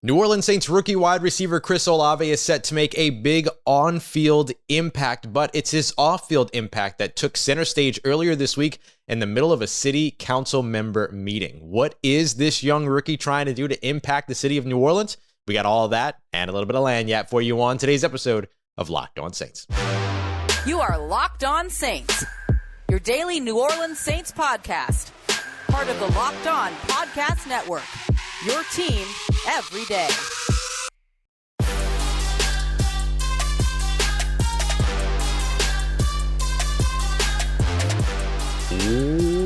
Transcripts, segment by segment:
New Orleans Saints rookie wide receiver Chris Olave is set to make a big on-field impact, but it's his off-field impact that took center stage earlier this week in the middle of a city council member meeting. What is this young rookie trying to do to impact the city of New Orleans? We got all of that and a little bit of lagniappe for you on today's episode of Locked On Saints. You are Locked On Saints, your daily New Orleans Saints podcast, part of the Locked On Podcast Network, your team every day.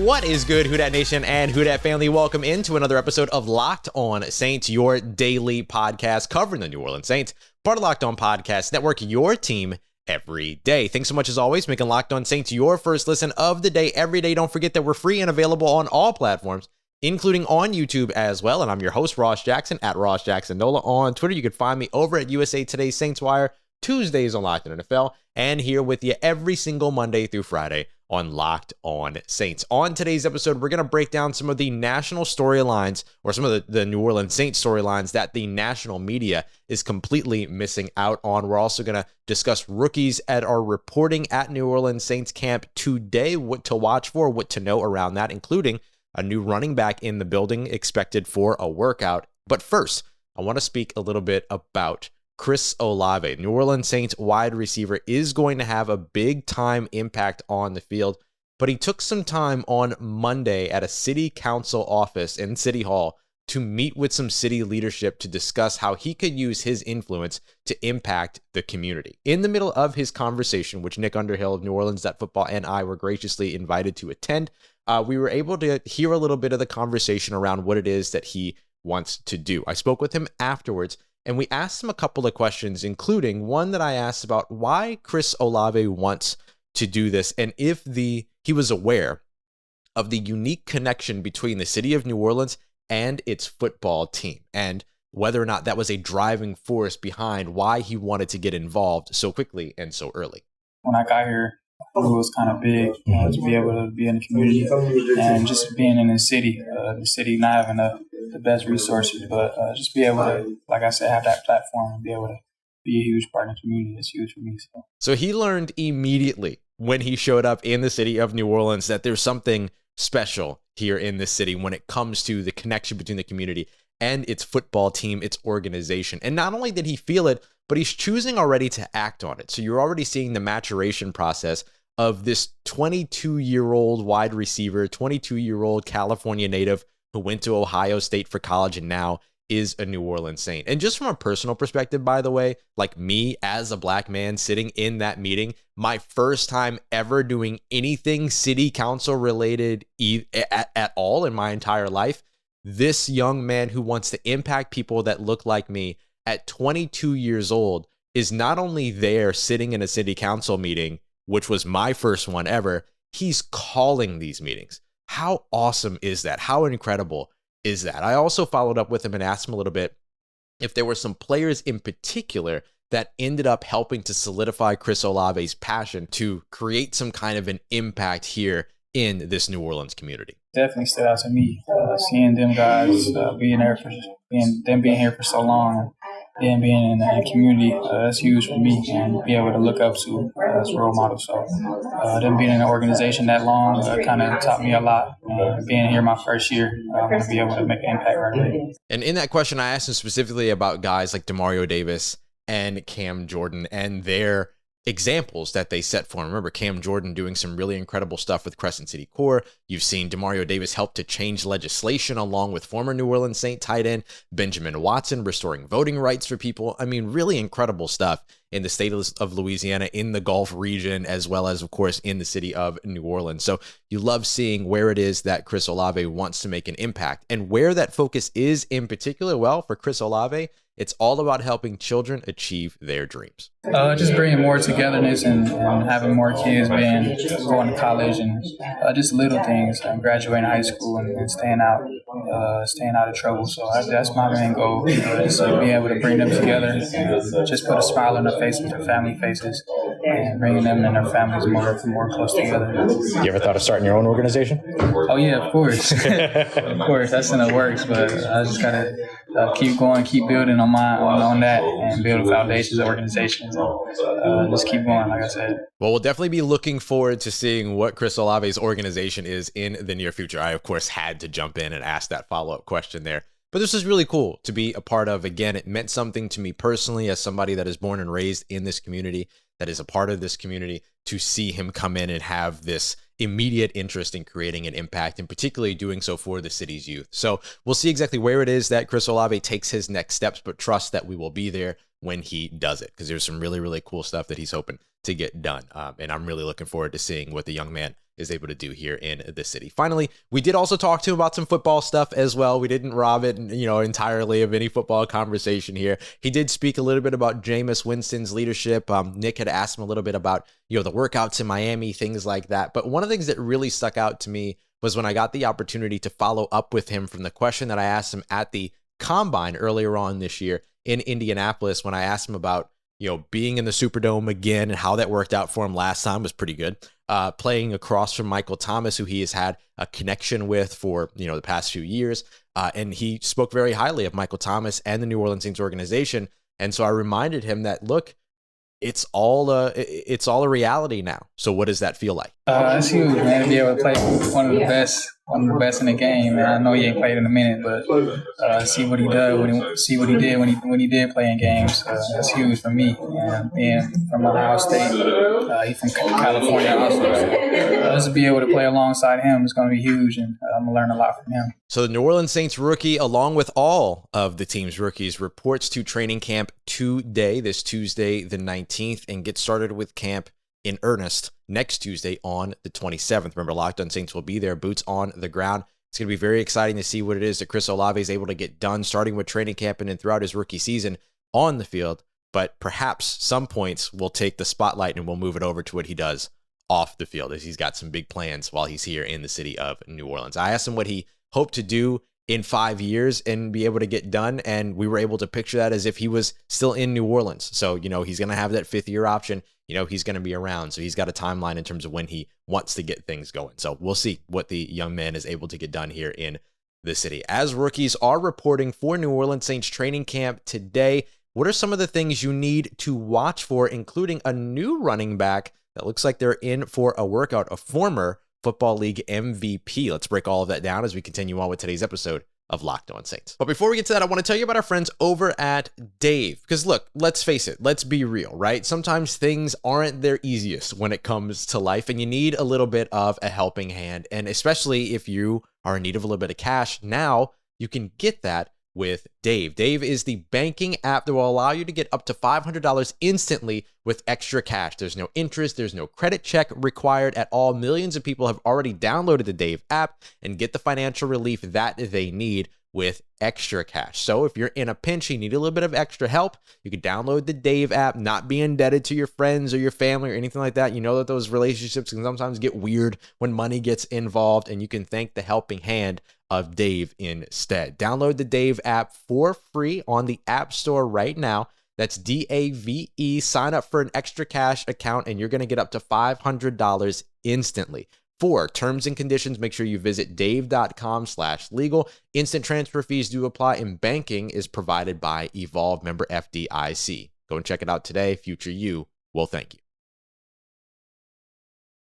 What is good, Who Dat Nation and Who Dat family? Welcome into another episode of Locked On Saints, your daily podcast covering the New Orleans Saints, part of Locked On Podcast Network, your team every day. Thanks so much as always, making Locked On Saints your first listen of the day every day. Don't forget that we're free and available on all platforms, including on YouTube as well. And I'm your host, Ross Jackson, at Ross Jackson Nola on Twitter. You can find me over at USA Today's Saints Wire, Tuesdays on Locked On NFL, and here with you every single Monday through Friday on Locked On Saints. On today's episode, we're going to break down some of the national storylines, or some of the New Orleans Saints storylines that the national media is completely missing out on. We're also going to discuss rookies at our reporting at New Orleans Saints camp today, what to watch for, what to know around that, including a new running back in the building expected for a workout. But first, I want to speak a little bit about Chris Olave. New Orleans Saints wide receiver is going to have a big time impact on the field, but he took some time on Monday at a city council office in City Hall to meet with some city leadership to discuss how he could use his influence to impact the community. In the middle of his conversation, which Nick Underhill of New Orleans Football and I were graciously invited to attend, we were able to hear a little bit of the conversation around what it is that he wants to do. I spoke with him afterwards, and we asked him a couple of questions, including one that I asked about why Chris Olave wants to do this, and if he was aware of the unique connection between the city of New Orleans and its football team, and whether or not that was a driving force behind why he wanted to get involved so quickly and so early. When I got here, it was kind of big to be able to be in the community and just being in the city not having the best resources, but just be able to, like I said, have that platform and be able to be a huge part of the community. It's huge for me. So he learned immediately when he showed up in the city of New Orleans that there's something special here in this city when it comes to the connection between the community and its football team, its organization. And not only did he feel it, but he's choosing already to act on it. So you're already seeing the maturation process of this 22-year-old wide receiver, 22-year-old California native who went to Ohio State for college and now is a New Orleans Saint. And just from a personal perspective, by the way, like me as a black man sitting in that meeting, my first time ever doing anything city council related at all in my entire life, this young man who wants to impact people that look like me at 22 years old is not only there sitting in a city council meeting, which was my first one ever, he's calling these meetings. How awesome is that? How incredible is that? I also followed up with him and asked him a little bit if there were some players in particular that ended up helping to solidify Chris Olave's passion to create some kind of an impact here in this New Orleans community. Definitely stood out to me, seeing them guys being here for so long, and being in the community. That's huge for me, and be able to look up to as a role model. So them being in an organization that long kind of taught me a lot. Being here my first year, I'm going to be able to make an impact right away. And in that question, I asked him specifically about guys like Demario Davis and Cam Jordan and their examples that they set for him. Remember, Cam Jordan doing some really incredible stuff with Crescent City Core. You've seen Demario Davis help to change legislation along with former New Orleans Saint tight end Benjamin Watson, restoring voting rights for people. I mean, really incredible stuff in the state of Louisiana, in the Gulf region, as well as, of course, in the city of New Orleans. So you love seeing where it is that Chris Olave wants to make an impact. And where that focus is in particular, well, for Chris Olave, it's all about helping children achieve their dreams. Just bringing more togetherness and having more kids going to college and just little things, graduating high school and staying out of trouble. So that's my main goal, is to be able to bring them together and just put a smile on their faces, their family faces, and bringing them and their families more close together. You ever thought of starting your own organization? Oh yeah, of course. Of course, that's in the works, but I just gotta keep going, keep building on that, and build foundations of organizations, and just keep going, like I said. Well, we'll definitely be looking forward to seeing what Chris Olave's organization is in the near future. I, of course, had to jump in and ask that follow-up question there. But this is really cool to be a part of. Again, it meant something to me personally as somebody that is born and raised in this community, that is a part of this community, to see him come in and have this immediate interest in creating an impact, and particularly doing so for the city's youth. So we'll see exactly where it is that Chris Olave takes his next steps, but trust that we will be there when he does it, because there's some really, really cool stuff that he's hoping to get done. And I'm really looking forward to seeing what the young man is able to do here in the city. Finally, we did also talk to him about some football stuff as well. We didn't rob it, entirely of any football conversation here. He did speak a little bit about Jameis Winston's leadership. Nick had asked him a little bit about, the workouts in Miami, things like that. But one of the things that really stuck out to me was when I got the opportunity to follow up with him from the question that I asked him at the Combine earlier on this year in Indianapolis, when I asked him about, being in the Superdome again and how that worked out for him last time was pretty good. Playing across from Michael Thomas, who he has had a connection with for, the past few years. And he spoke very highly of Michael Thomas and the New Orleans Saints organization. And so I reminded him that, look, it's all a reality now. So what does that feel like? It's huge, man, to be able to play one of the best in the game. And I know he ain't played in a minute, but see what he did when he did play in games. That's huge for me. And being from Ohio State, he's from California also. So just to be able to play alongside him is going to be huge, and I'm going to learn a lot from him. So the New Orleans Saints rookie, along with all of the team's rookies, reports to training camp today, this Tuesday, the 19th, and gets started with camp in earnest next Tuesday on the 27th. Remember, Locked On Saints will be there, boots on the ground. It's going to be very exciting to see what it is that Chris Olave is able to get done, starting with training camp and then throughout his rookie season on the field. But perhaps some points will take the spotlight and we'll move it over to what he does off the field, as he's got some big plans while he's here in the city of New Orleans. I asked him what he hoped to do in 5 years and be able to get done, and we were able to picture that as if he was still in New Orleans. So, he's going to have that 5th-year option. He's going to be around. So he's got a timeline in terms of when he wants to get things going. So we'll see what the young man is able to get done here in the city. As rookies are reporting for New Orleans Saints training camp today, what are some of the things you need to watch for, including a new running back that looks like they're in for a workout, a former Football League MVP? Let's break all of that down as we continue on with today's episode of Locked On Saints. But before we get to that, I want to tell you about our friends over at Dave. Because look, let's face it, let's be real, right? Sometimes things aren't their easiest when it comes to life, and you need a little bit of a helping hand. And especially if you are in need of a little bit of cash, now you can get that with Dave. Dave is the banking app that will allow you to get up to $500 instantly with extra cash. There's no interest, there's no credit check required at all. Millions of people have already downloaded the Dave app and get the financial relief that they need with extra cash. So if you're in a pinch, you need a little bit of extra help, you can download the Dave app, not be indebted to your friends or your family or anything like that. You know that those relationships can sometimes get weird when money gets involved, and you can thank the helping hand of Dave instead. Download the Dave app for free on the App Store right now. That's DAVE. Sign up for an extra cash account, and you're going to get up to $500 instantly. For terms and conditions, make sure you visit dave.com/legal. Instant transfer fees do apply, and banking is provided by Evolve, member FDIC. Go and check it out today. Future you will thank you.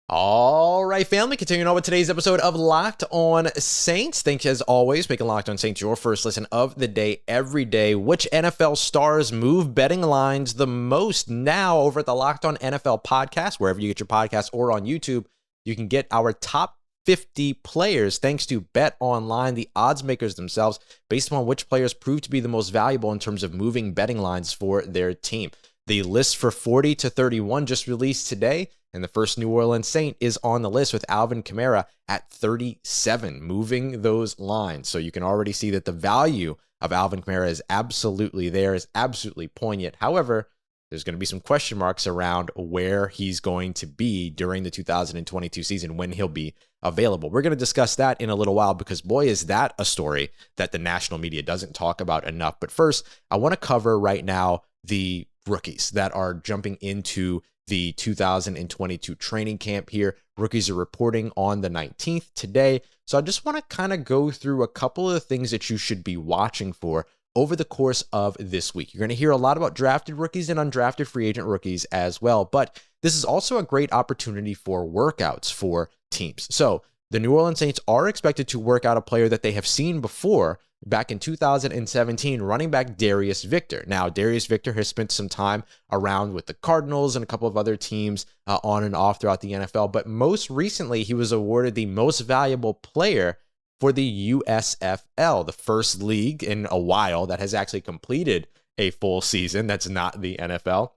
All right, family, continuing on with today's episode of Locked On Saints. Thanks, as always, making Locked On Saints your first listen of the day every day. Which NFL stars move betting lines the most? Now, over at the Locked On NFL podcast, wherever you get your podcasts, or on YouTube, you can get our top 50 players thanks to Bet Online, the odds makers themselves, based on which players prove to be the most valuable in terms of moving betting lines for their team. The list for 40 to 31 just released today, and the first New Orleans Saint is on the list with Alvin Kamara at 37, moving those lines. So you can already see that the value of Alvin Kamara is absolutely there, is absolutely poignant. However, there's going to be some question marks around where he's going to be during the 2022 season, when he'll be available. We're going to discuss that in a little while, because boy, is that a story that the national media doesn't talk about enough. But first, I want to cover right now the rookies that are jumping into the 2022 training camp here. Rookies are reporting on the 19th today. So I just want to kind of go through a couple of the things that you should be watching for over the course of this week. You're going to hear a lot about drafted rookies and undrafted free agent rookies as well, but this is also a great opportunity for workouts for teams. So the New Orleans Saints are expected to work out a player that they have seen before back in 2017, running back Darius Victor. Now, Darius Victor has spent some time around with the Cardinals and a couple of other teams on and off throughout the NFL, but most recently he was awarded the most valuable player for the USFL, the first league in a while that has actually completed a full season. That's not the NFL.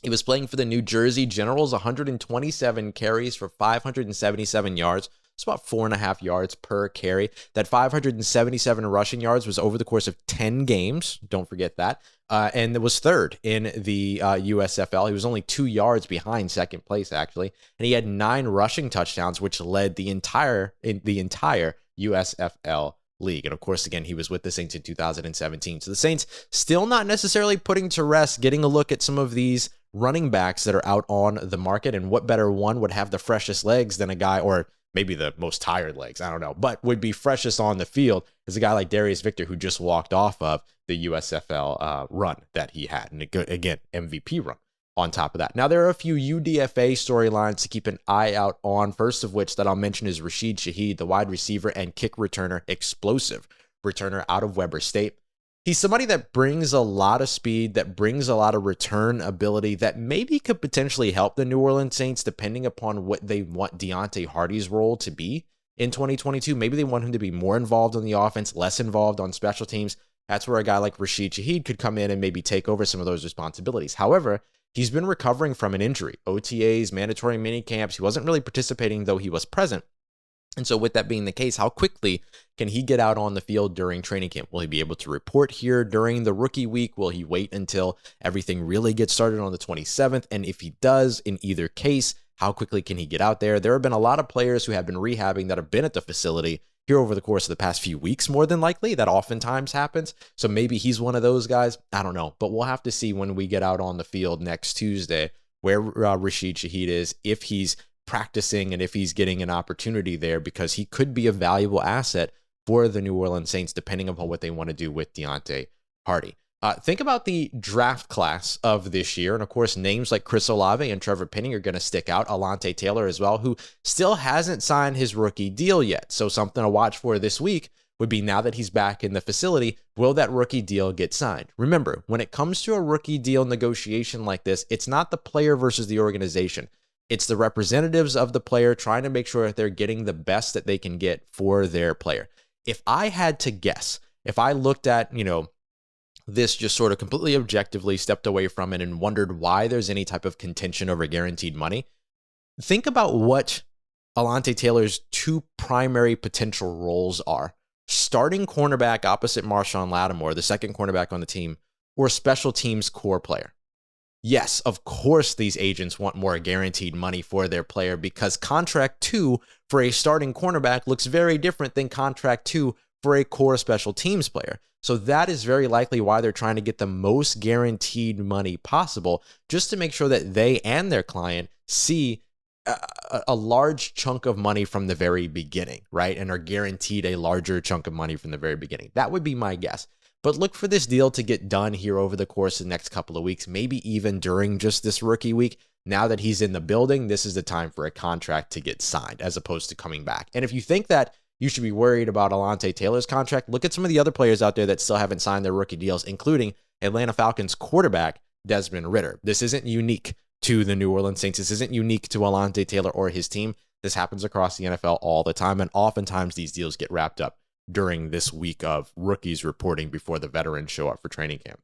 He was playing for the New Jersey Generals, 127 carries for 577 yards. It's about 4.5 yards per carry. That 577 rushing yards was over the course of 10 games. Don't forget that. And it was third in the USFL. He was only 2 yards behind second place, actually. And he had 9 rushing touchdowns, which led the entire USFL league. And of course, again, he was with the Saints in 2017. So the Saints still not necessarily putting to rest, getting a look at some of these running backs that are out on the market. And what better one would have the freshest legs than a guy, or maybe the most tired legs, I don't know, but would be freshest on the field is a guy like Darius Victor, who just walked off of the USFL run that he had. And again, MVP run on top of that. Now, there are a few UDFA storylines to keep an eye out on. First of which that I'll mention is Rashid Shaheed, the wide receiver and kick returner, explosive returner out of Weber State. He's somebody that brings a lot of speed, that brings a lot of return ability, that maybe could potentially help the New Orleans Saints depending upon what they want Deontay Harty's role to be in 2022. Maybe they want him to be more involved on the offense, less involved on special teams. That's where a guy like Rashid Shaheed could come in and maybe take over some of those responsibilities. However, he's been recovering from an injury, OTAs, mandatory mini camps. He wasn't really participating, though he was present. And so with that being the case, how quickly can he get out on the field during training camp? Will he be able to report here during the rookie week? Will he wait until everything really gets started on the 27th? And if he does, in either case, how quickly can he get out there? There have been a lot of players who have been rehabbing that have been at the facility here over the course of the past few weeks, more than likely. That oftentimes happens. So maybe he's one of those guys. I don't know. But we'll have to see when we get out on the field next Tuesday where Rashid Shaheed is, if he's practicing and if he's getting an opportunity there, because he could be a valuable asset for the New Orleans Saints, depending upon what they want to do with Deontay Harty. Think about the draft class of this year. And of course, names like Chris Olave and Trevor Penning are going to stick out. Alontae Taylor as well, who still hasn't signed his rookie deal yet. So something to watch for this week would be, now that he's back in the facility, will that rookie deal get signed? Remember, when it comes to a rookie deal negotiation like this, it's not the player versus the organization. It's the representatives of the player trying to make sure that they're getting the best that they can get for their player. If I had to guess, if I looked at, this just sort of completely objectively, stepped away from it and wondered why there's any type of contention over guaranteed money, think about what Alontae Taylor's 2 primary potential roles are. Starting cornerback opposite Marshon Lattimore, the second cornerback on the team, or special teams core player. Yes, of course, these agents want more guaranteed money for their player, because contract 2 for a starting cornerback looks very different than contract 2 for a core special teams player. So that is very likely why they're trying to get the most guaranteed money possible, just to make sure that they and their client see a large chunk of money from the very beginning, right? And are guaranteed a larger chunk of money from the very beginning. That would be my guess. But look for this deal to get done here over the course of the next couple of weeks, maybe even during just this rookie week. Now that he's in the building, this is the time for a contract to get signed as opposed to coming back. And if you think that you should be worried about Alontae Taylor's contract, look at some of the other players out there that still haven't signed their rookie deals, including Atlanta Falcons quarterback Desmond Ridder. This isn't unique to the New Orleans Saints. This isn't unique to Alontae Taylor or his team. This happens across the NFL all the time, and oftentimes these deals get wrapped up during this week of rookies reporting before the veterans show up for training camp.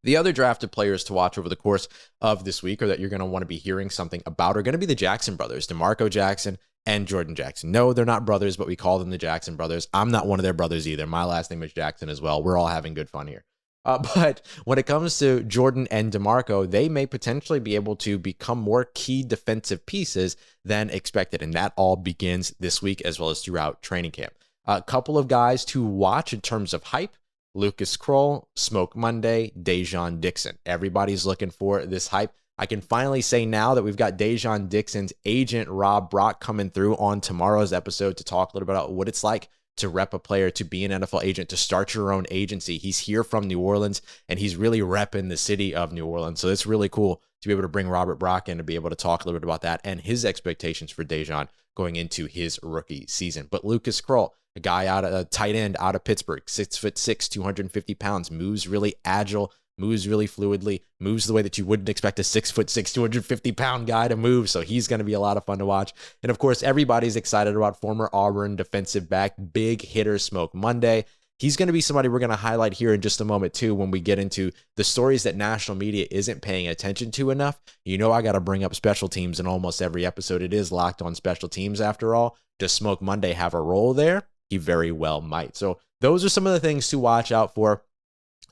The other drafted players to watch over the course of this week, or that you're going to want to be hearing something about, are going to be the Jackson brothers, DeMarco Jackson and Jordan Jackson. No, they're not brothers, but we call them the Jackson brothers. I'm not one of their brothers either. My last name is Jackson as well. We're all having good fun here. But when it comes to Jordan and DeMarco, they may potentially be able to become more key defensive pieces than expected. And that all begins this week as well as throughout training camp. A couple of guys to watch in terms of hype: Lucas Krull, Smoke Monday, Dai'Jean Dixon. Everybody's looking for this hype. I can finally say now that we've got Dai'Jean Dixon's agent, Rob Brock, coming through on tomorrow's episode to talk a little bit about what it's like to rep a player, to be an NFL agent, to start your own agency. He's here from New Orleans, and he's really repping the city of New Orleans. So it's really cool to be able to bring Robert Brock in to be able to talk a little bit about that and his expectations for Dai'Jean going into his rookie season. But Lucas Krull, a guy out of a tight end out of Pittsburgh, 6'6", 250 pounds, moves really agile, moves really fluidly, moves the way that you wouldn't expect a 6'6", 250 pound guy to move. So he's going to be a lot of fun to watch. And of course, everybody's excited about former Auburn defensive back, big hitter Smoke Monday. He's going to be somebody we're going to highlight here in just a moment too, when we get into the stories that national media isn't paying attention to enough. You know, I got to bring up special teams in almost every episode. It is Locked On Special Teams after all. Does Smoke Monday have a role there? He very well might. So those are some of the things to watch out for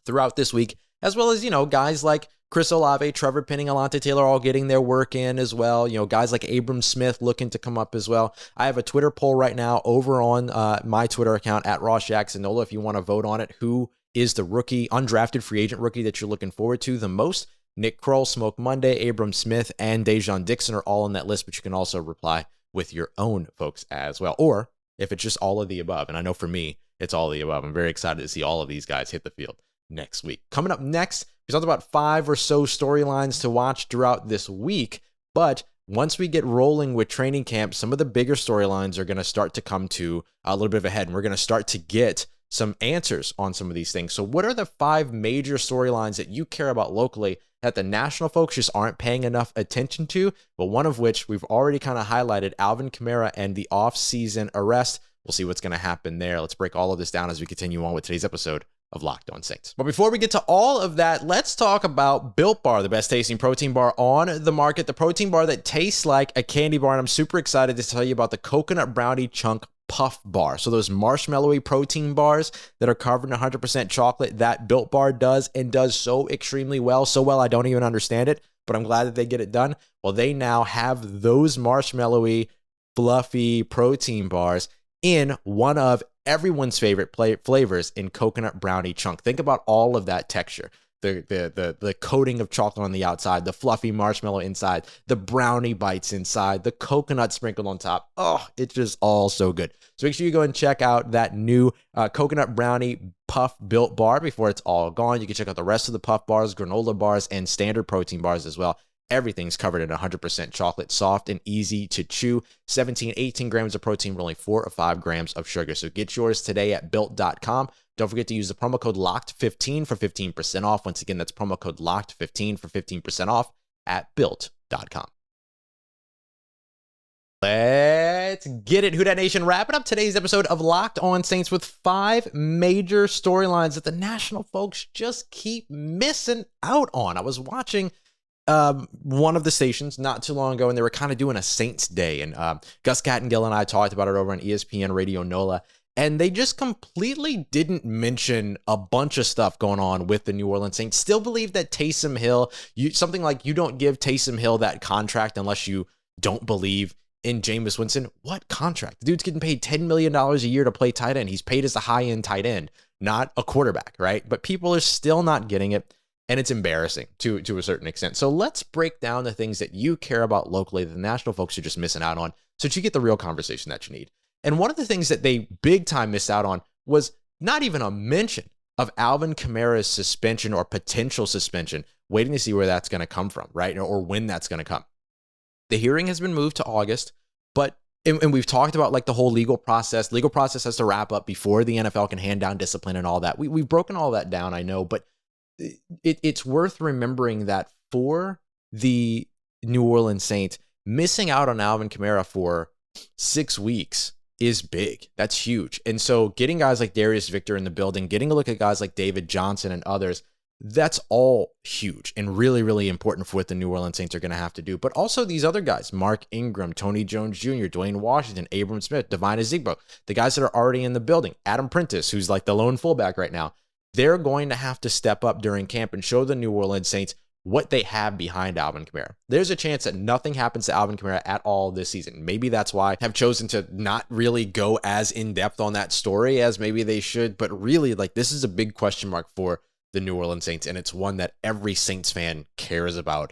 throughout this week, as well as, you know, guys like Chris Olave, Trevor Penning, Alontae Taylor all getting their work in as well. You know, guys like Abram Smith looking to come up as well. I have a Twitter poll right now over on my Twitter account at Ross Jackson Nola. If you want to vote on it, who is the rookie, undrafted free agent rookie that you're looking forward to the most? Nick Krull, Smoke Monday, Abram Smith, and Dai'Jean Dixon are all on that list, but you can also reply with your own folks as well. Or if it's just all of the above, and I know for me, it's all of the above. I'm very excited to see all of these guys hit the field next week. Coming up next, we talked about 5 or so storylines to watch throughout this week, but once we get rolling with training camp, some of the bigger storylines are going to start to come to a little bit of a head, and we're going to start to get some answers on some of these things. So what are the 5 major storylines that you care about locally that the national folks just aren't paying enough attention to? But one of which we've already kind of highlighted, Alvin Kamara and the off-season arrest. We'll see what's going to happen there. Let's break all of this down as we continue on with today's episode of Locked On Saints. But before we get to all of that, let's talk about Built Bar, the best tasting protein bar on the market, the protein bar that tastes like a candy bar. And I'm super excited to tell you about the Coconut Brownie Chunk Puff Bar. So those marshmallowy protein bars that are covered in 100% chocolate, that Built Bar does, and does so extremely well. So well, I don't even understand it, but I'm glad that they get it done. Well, they now have those marshmallowy, fluffy protein bars in one of everyone's favorite flavors in Coconut Brownie Chunk. Think about all of that texture. The coating of chocolate on the outside, the fluffy marshmallow inside, the brownie bites inside, the coconut sprinkled on top. Oh, it's just all so good. So make sure you go and check out that new Coconut Brownie Puff Built Bar before it's all gone. You can check out the rest of the Puff bars, granola bars, and standard protein bars as well. Everything's covered in 100% chocolate, soft and easy to chew. 17, 18 grams of protein for only 4 or 5 grams of sugar. So get yours today at Built.com. Don't forget to use the promo code LOCKED15 for 15% off. Once again, that's promo code LOCKED15 for 15% off at Built.com. Let's get it, Who Dat Nation. Wrapping up today's episode of Locked On Saints with 5 major storylines that the national folks just keep missing out on. I was watching one of the stations not too long ago, and they were kind of doing a Saints Day, and Gus Kattengill and I talked about it over on ESPN Radio NOLA, and they just completely didn't mention a bunch of stuff going on with the New Orleans Saints. Still believe that Taysom Hill, something like you don't give Taysom Hill that contract unless you don't believe in Jameis Winston. What contract? The dude's getting paid $10 million a year to play tight end. He's paid as a high-end tight end, not a quarterback, right? But people are still not getting it. And it's embarrassing to a certain extent. So let's break down the things that you care about locally that the national folks are just missing out on so that you get the real conversation that you need. And one of the things that they big time missed out on was not even a mention of Alvin Kamara's suspension or potential suspension, waiting to see where that's going to come from, right? Or when that's going to come. The hearing has been moved to August, but and we've talked about like the whole legal process. Legal process has to wrap up before the NFL can hand down discipline and all that. We've broken all that down, I know, but it's worth remembering that for the New Orleans Saints, missing out on Alvin Kamara for 6 weeks is big. That's huge. And so getting guys like Darius Victor in the building, getting a look at guys like David Johnson and others, that's all huge and really, really important for what the New Orleans Saints are going to have to do. But also these other guys, Mark Ingram, Tony Jones Jr., Dwayne Washington, Abram Smith, Devine Ezigbo, the guys that are already in the building, Adam Prentice, who's like the lone fullback right now. They're going to have to step up during camp and show the New Orleans Saints what they have behind Alvin Kamara. There's a chance that nothing happens to Alvin Kamara at all this season. Maybe that's why I have chosen to not really go as in-depth on that story as maybe they should. But really, like, this is a big question mark for the New Orleans Saints, and it's one that every Saints fan cares about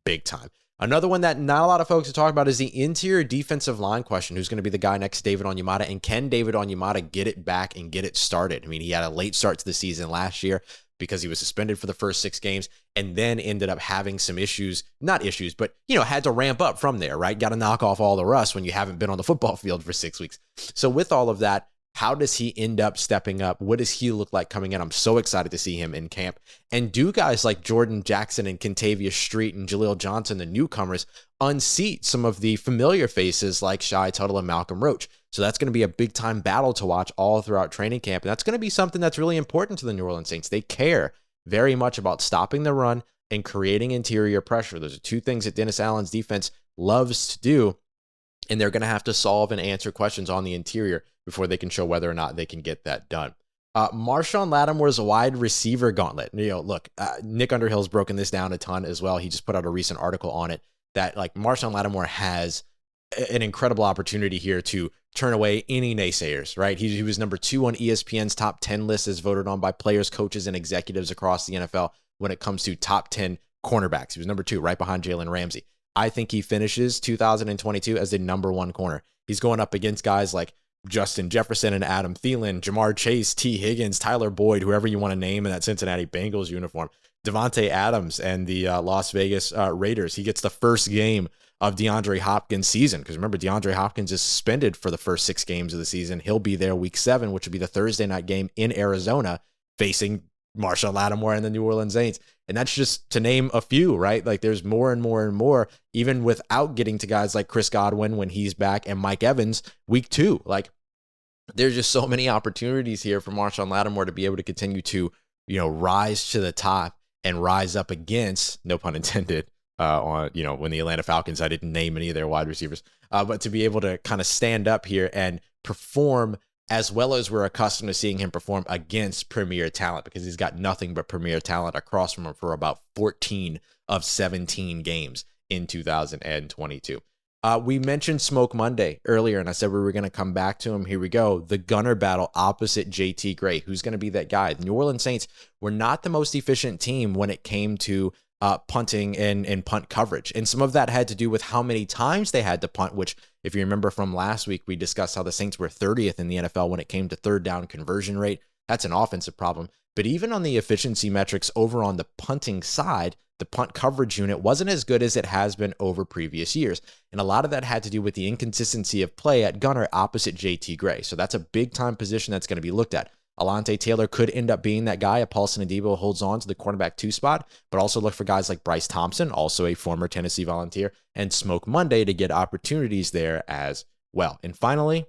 big time. Another one that not a lot of folks are talking about is the interior defensive line question. Who's going to be the guy next to David Onyemata, and can David Onyemata get it back and get it started? I mean, he had a late start to the season last year because he was suspended for the first 6 games and then ended up having some issues, not issues, but, had to ramp up from there, right? Got to knock off all the rust when you haven't been on the football field for 6 weeks. So with all of that, how does he end up stepping up? What does he look like coming in? I'm so excited to see him in camp. And do guys like Jordan Jackson and Kentavious Street and Jaleel Johnson, the newcomers, unseat some of the familiar faces like Shai Tuttle and Malcolm Roach? So that's going to be a big time battle to watch all throughout training camp. And that's going to be something that's really important to the New Orleans Saints. They care very much about stopping the run and creating interior pressure. Those are 2 things that Dennis Allen's defense loves to do. And they're going to have to solve and answer questions on the interior before they can show whether or not they can get that done. Marshon Lattimore's wide receiver gauntlet. Look, Nick Underhill's broken this down a ton as well. He just put out a recent article on it that Marshon Lattimore has an incredible opportunity here to turn away any naysayers, right? He was number 2 on ESPN's top 10 list as voted on by players, coaches, and executives across the NFL when it comes to top 10 cornerbacks. He was number 2, right behind Jalen Ramsey. I think he finishes 2022 as the number 1 corner. He's going up against guys like Justin Jefferson and Adam Thielen, Jamar Chase, T. Higgins, Tyler Boyd, whoever you want to name in that Cincinnati Bengals uniform, Devontae Adams and the Las Vegas Raiders. He gets the first game of DeAndre Hopkins' season, because remember, DeAndre Hopkins is suspended for the first 6 games of the season. He'll be there week 7, which would be the Thursday night game in Arizona, facing Marshon Lattimore and the New Orleans Saints. And that's just to name a few, right? There's more and more and more, even without getting to guys like Chris Godwin when he's back and Mike Evans week 2. There's just so many opportunities here for Marshon Lattimore to be able to continue to, rise to the top and rise up against, no pun intended, when the Atlanta Falcons, I didn't name any of their wide receivers, but to be able to kind of stand up here and perform as well as we're accustomed to seeing him perform against premier talent, because he's got nothing but premier talent across from him for about 14 of 17 games in 2022. We mentioned Smoke Monday earlier, and I said we were going to come back to him. Here we go. The gunner battle opposite JT Gray. Who's going to be that guy? The New Orleans Saints were not the most efficient team when it came to punting and punt coverage. And some of that had to do with how many times they had to punt, which, if you remember from last week, we discussed how the Saints were 30th in the NFL when it came to 3rd down conversion rate. That's an offensive problem. But even on the efficiency metrics over on the punting side, the punt coverage unit wasn't as good as it has been over previous years. And a lot of that had to do with the inconsistency of play at gunner opposite JT Gray. So that's a big time position that's going to be looked at. Alontae Taylor could end up being that guy if Paulson Adebo holds on to the cornerback 2 spot, but also look for guys like Bryce Thompson, also a former Tennessee Volunteer, and Smoke Monday to get opportunities there as well. And finally,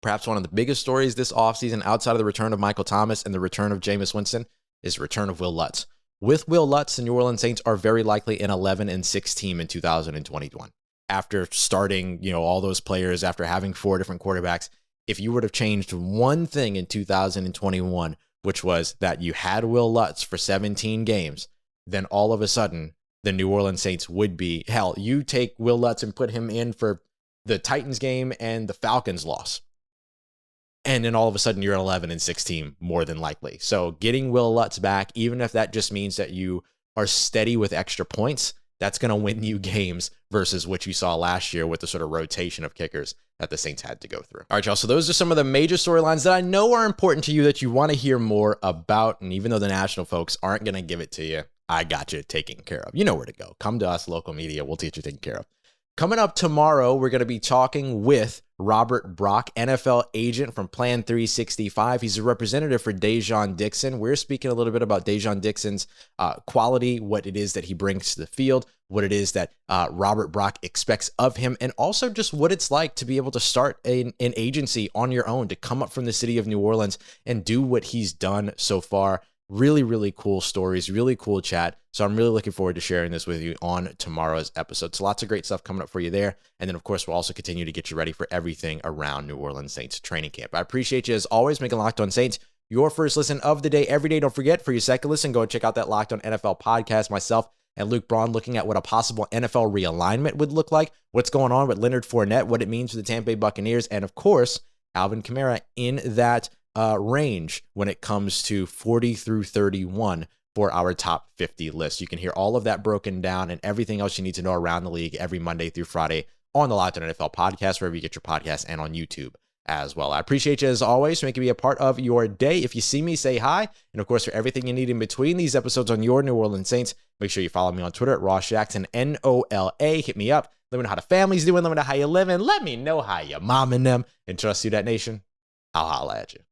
perhaps one of the biggest stories this offseason outside of the return of Michael Thomas and the return of Jameis Winston is the return of Wil Lutz. With Wil Lutz, the New Orleans Saints are very likely an 11-6 team in 2021. After starting, all those players, after having 4 different quarterbacks, if you would have changed one thing in 2021, which was that you had Wil Lutz for 17 games, then all of a sudden the New Orleans Saints would be, hell, you take Wil Lutz and put him in for the Titans game and the Falcons loss. And then all of a sudden you're an 11-6 team, more than likely. So getting Wil Lutz back, even if that just means that you are steady with extra points, that's going to win you games versus what you saw last year with the sort of rotation of kickers that the Saints had to go through. All right, y'all. So those are some of the major storylines that I know are important to you that you want to hear more about. And even though the national folks aren't going to give it to you, I got you taken care of. You know where to go. Come to us, local media. We'll get you taken care of. Coming up tomorrow, we're going to be talking with Robert Brock, NFL agent from Plan 365. He's a representative for Dai'Jean Dixon. We're speaking a little bit about Dai'Jean Dixon's quality, what it is that he brings to the field, what it is that Robert Brock expects of him, and also just what it's like to be able to start an agency on your own, to come up from the city of New Orleans and do what he's done so far. Really, really cool stories, really cool chat. So I'm really looking forward to sharing this with you on tomorrow's episode. So lots of great stuff coming up for you there. And then, of course, we'll also continue to get you ready for everything around New Orleans Saints training camp. I appreciate you, as always, making Locked On Saints your first listen of the day every day. Don't forget, for your second listen, go and check out that Locked On NFL podcast. Myself and Luke Braun looking at what a possible NFL realignment would look like, what's going on with Leonard Fournette, what it means for the Tampa Bay Buccaneers, and, of course, Alvin Kamara in that range when it comes to 40 through 31 for our top 50 list. You can hear all of that broken down and everything else you need to know around the league every Monday through Friday on the Locked On NFL podcast, wherever you get your podcasts, and on YouTube as well. I appreciate you as always for making me a part of your day. If you see me, say hi. And of course, for everything you need in between these episodes on your New Orleans Saints, make sure you follow me on Twitter at Ross Jackson, NOLA. Hit me up. Let me know how the family's doing. Let me know how you're living. Let me know how your mom and them. And trust you, that nation. I'll holla at you.